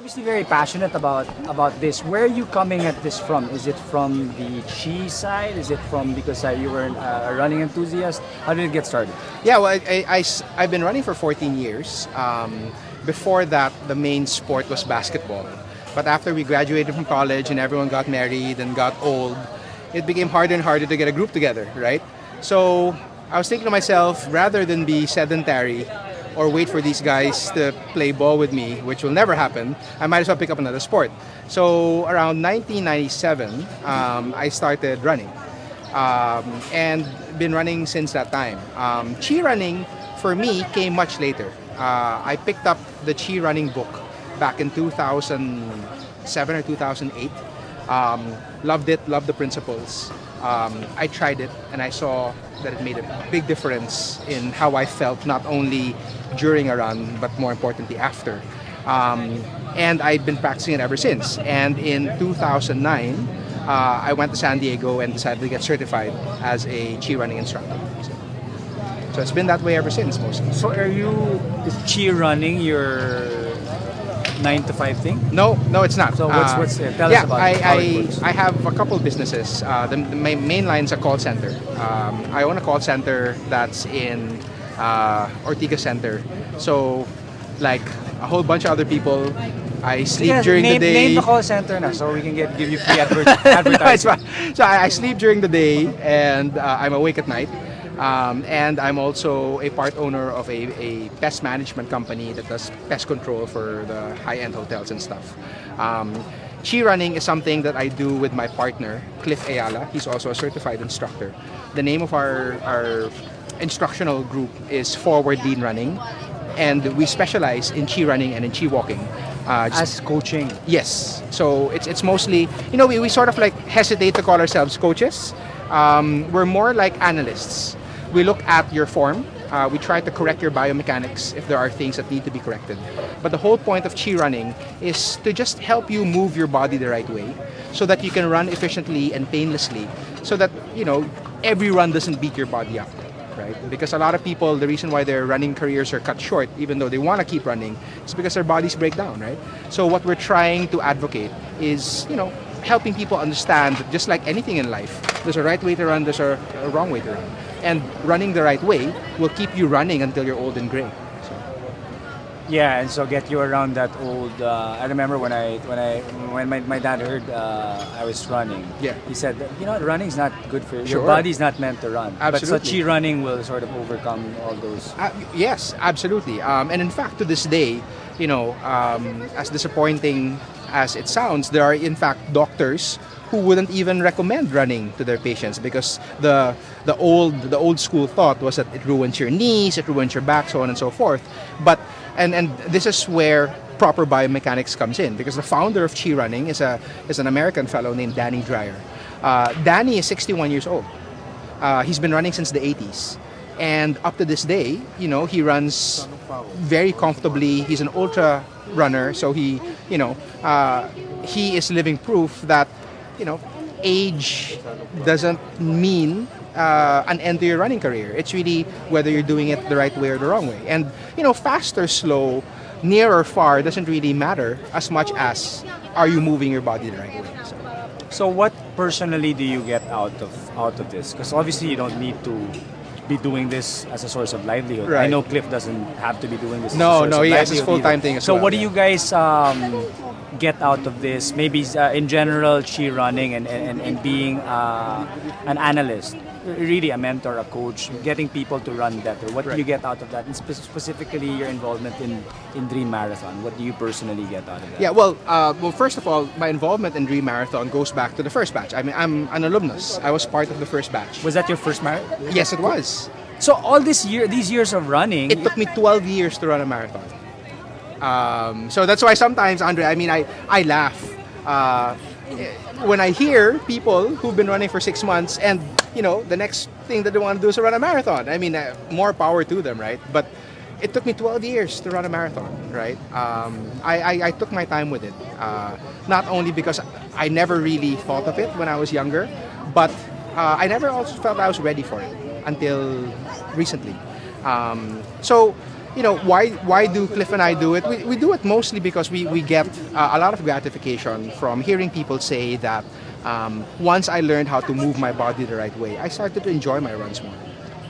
Obviously very passionate about this. Where are you coming at this from? Is it from the chi side? Is it from because you were a running enthusiast? How did it get started? Yeah, well, I've been running for 14 years. Before that, the main sport was basketball. But after we graduated from college and everyone got married and got old, it became harder and harder to get a group together, right? So I was thinking to myself, rather than be sedentary or wait for these guys to play ball with me, which will never happen, I might as well pick up another sport. So around 1997, I started running and been running since that time. Chi running for me came much later. I picked up the Chi running book back in 2007 or 2008. Loved it, loved the principles. I tried it and I saw that it made a big difference in how I felt, not only during a run, but more importantly after. And I've been practicing it ever since. And in 2009, I went to San Diego and decided to get certified as a Chi running instructor. So it's been that way ever since, mostly. So is chi running your 9 to 5 thing? No, it's not. So what's tell us about how it works. I have a couple businesses. My main line is a call center. I own a call center that's in Ortiga Center. So, like a whole bunch of other people, I sleep during the day. Name the call center na so we can give you free advertising. No, it's fine. So I sleep during the day and I'm awake at night. And I'm also a part owner of a pest management company that does pest control for the high-end hotels and stuff. Chi running is something that I do with my partner, Cliff Ayala. He's also a certified instructor. The name of our instructional group is Forward Lean Running, and we specialize in Chi running and in Chi walking. As coaching? Yes. So it's mostly, we sort of like hesitate to call ourselves coaches. We're more like analysts. We look at your form. We try to correct your biomechanics if there are things that need to be corrected. But the whole point of Chi running is to just help you move your body the right way so that you can run efficiently and painlessly so that, every run doesn't beat your body up, right? Because a lot of people, the reason why their running careers are cut short, even though they want to keep running, is because their bodies break down, right? So what we're trying to advocate is, helping people understand that just like anything in life, there's a right way to run, there's a wrong way to run. And running the right way will keep you running until you're old and gray. So. Yeah, and so get you around that old. I remember when my dad heard I was running. Yeah. He said, running is not good for you. Sure. Your body's not meant to run. Absolutely. But so Chi running will sort of overcome all those. Yes, absolutely. And in fact, to this day, as disappointing as it sounds, there are in fact doctors who wouldn't even recommend running to their patients because the old school thought was that it ruins your knees, it ruins your back, so on and so forth. But and this is where proper biomechanics comes in, because the founder of Chi running is an American fellow named Danny Dreyer. Danny is 61 years old. He's been running since the 80s. And up to this day, he runs very comfortably. He's an ultra runner, so he is living proof that age doesn't mean an end to your running career. It's really whether you're doing it the right way or the wrong way. And fast or slow, near or far doesn't really matter as much as are you moving your body the right way. So what personally do you get out of this? Because obviously you don't need to be doing this as a source of livelihood. Right. I know Cliff doesn't have to be doing this. No, as a source of he has his livelihood full-time either. thing as so well. what do you guys get out of this? Maybe in general, Chi running and being an analyst, really a mentor, a coach, getting people to run better. What do you get out of that? And specifically your involvement in Dream Marathon. What do you personally get out of that? Yeah, well, first of all, my involvement in Dream Marathon goes back to the first batch. I mean, I'm an alumnus. I was part of the first batch. Was that your first marathon? Yes, it was. So all these years of running, It took me 12 years to run a marathon. So that's why sometimes, Andre, I laugh when I hear people who've been running for 6 months and, the next thing that they want to do is run a marathon. I mean, more power to them, right? But it took me 12 years to run a marathon, right? I took my time with it. Not only because I never really thought of it when I was younger, but I never also felt I was ready for it until recently. So why do Cliff and I do it? We do it mostly because we get a lot of gratification from hearing people say that once I learned how to move my body the right way, I started to enjoy my runs more,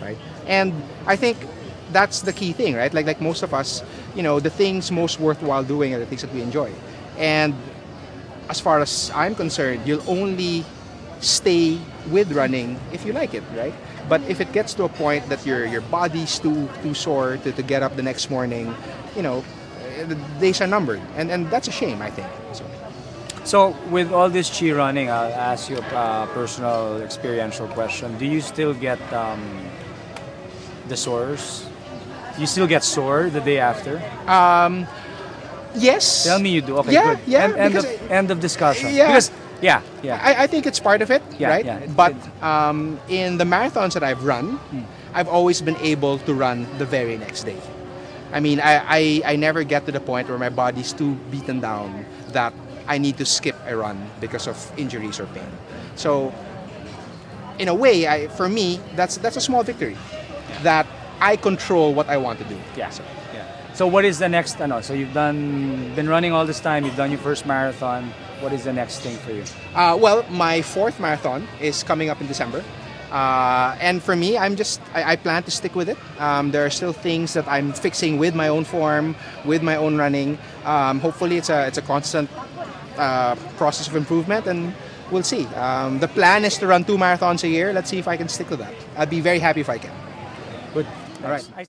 right? And I think that's the key thing, right? Like most of us, the things most worthwhile doing are the things that we enjoy. And as far as I'm concerned, you'll only stay with running if you like it, right? But if it gets to a point that your body's too sore to get up the next morning, the days are numbered, and that's a shame, I think. So with all this chi running, I'll ask you a personal experiential question. Do you still get the sores? You still get sore the day after? Yes. Tell me you do. Okay, Yeah, good. yeah, End of discussion. Yeah. Because I think it's part of it, Yeah, right? yeah. But in the marathons that I've run, I've always been able to run the very next day. I mean, I never get to the point where my body's too beaten down that I need to skip a run because of injuries or pain. So, in a way, for me, that's a small victory. That I control what I want to do. Yeah. So what is the next? So you've been running all this time. You've done your first marathon. What is the next thing for you? Well, my fourth marathon is coming up in December. And for me, I plan to stick with it. There are still things that I'm fixing with my own form, with my own running. Hopefully, it's a constant process of improvement, and we'll see. The plan is to run 2 marathons a year. Let's see if I can stick to that. I'd be very happy if I can. Good. All right.